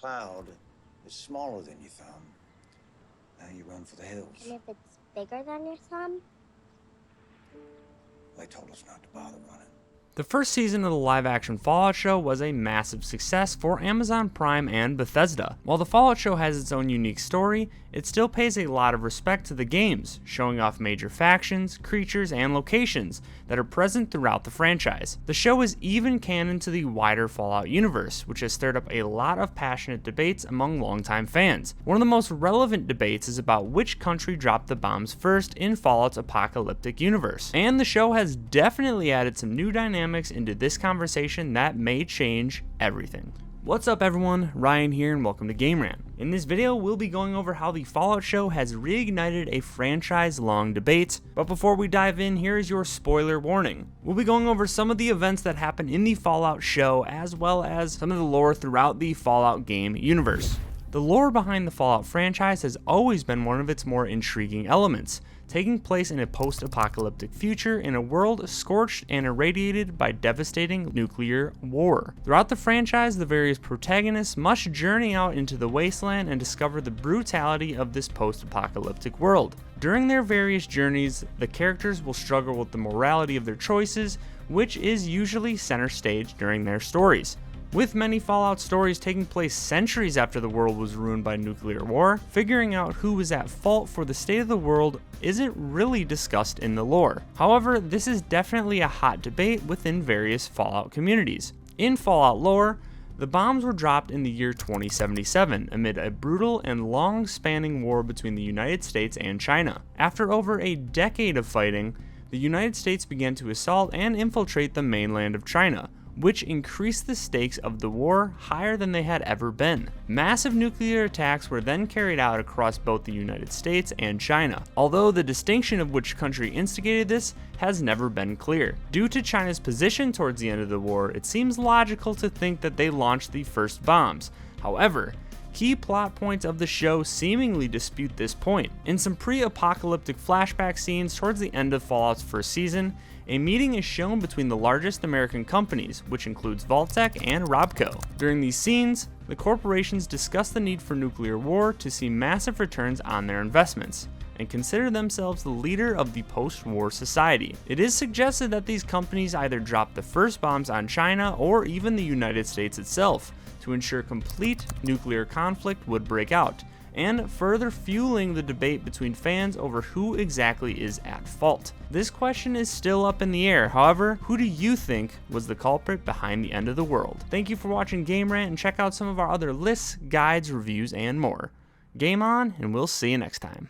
cloud is smaller than your thumb, now you run for the hills. And if it's bigger than your thumb? They told us not to bother running. The first season of the live-action Fallout show was a massive success for Amazon Prime and Bethesda. While the Fallout show has its own unique story, it still pays a lot of respect to the games, showing off major factions, creatures, and locations that are present throughout the franchise. The show is even canon to the wider Fallout universe, which has stirred up a lot of passionate debates among longtime fans. One of the most relevant debates is about which country dropped the bombs first in Fallout's apocalyptic universe. And the show has definitely added some new dynamics into this conversation that may change everything. What's up everyone, Ryan here and welcome to Game Rant. In this video, we'll be going over how the Fallout show has reignited a franchise-long debate, but before we dive in, here is your spoiler warning. We'll be going over some of the events that happen in the Fallout show, as well as some of the lore throughout the Fallout game universe. The lore behind the Fallout franchise has always been one of its more intriguing elements, taking place in a post-apocalyptic future in a world scorched and irradiated by devastating nuclear war. Throughout the franchise, the various protagonists must journey out into the wasteland and discover the brutality of this post-apocalyptic world. During their various journeys, the characters will struggle with the morality of their choices, which is usually center stage during their stories. With many Fallout stories taking place centuries after the world was ruined by nuclear war, figuring out who was at fault for the state of the world isn't really discussed in the lore. However, this is definitely a hot debate within various Fallout communities. In Fallout lore, the bombs were dropped in the year 2077 amid a brutal and long-spanning war between the United States and China. After over a decade of fighting, the United States began to assault and infiltrate the mainland of China, which increased the stakes of the war higher than they had ever been. Massive nuclear attacks were then carried out across both the United States and China, although the distinction of which country instigated this has never been clear. Due to China's position towards the end of the war, it seems logical to think that they launched the first bombs. However, key plot points of the show seemingly dispute this point. In some pre-apocalyptic flashback scenes towards the end of Fallout's first season, a meeting is shown between the largest American companies, which includes Vault-Tec and Robco. During these scenes, the corporations discuss the need for nuclear war to see massive returns on their investments, and consider themselves the leader of the post-war society. It is suggested that these companies either dropped the first bombs on China or even the United States itself, to ensure complete nuclear conflict would break out, and further fueling the debate between fans over who exactly is at fault. This question is still up in the air, however, who do you think was the culprit behind the end of the world? Thank you for watching Game Rant, and check out some of our other lists, guides, reviews, and more. Game on, and we'll see you next time.